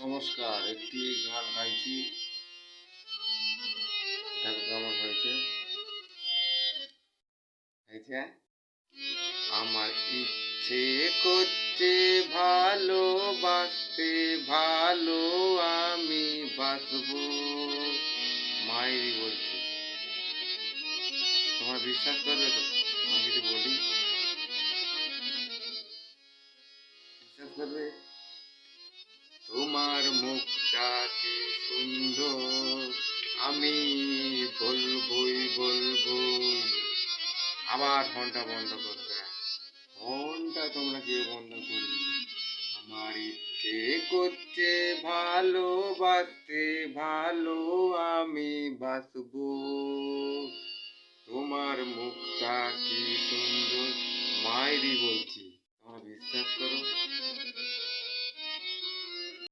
নমস্কার, একটি গান গাইছি, দেখো কেমন হয়েছে। হয়েছে। আমার ইচ্ছে করছে ভালোবাসতে, ভালো আমি বাসবো। মায়েরই বলছি, তোমার বিশ্বাস করবে তো আমি যদি বলি? বিশ্বাস করবে? তোমার মুখটা কি সুন্দর, আমি বলবই বলবই। আবার ফোনটা বন্ধ করবে। ফোনটা তোমরা কেউ বন্ধ করবে না। আমার ইচ্ছে করছে ভালোবাসতে, ভালো আমি বাসবো। তোমার মুখটা কি সুন্দর, মায়েরই বলছি, তোমরা বিশ্বাস করো।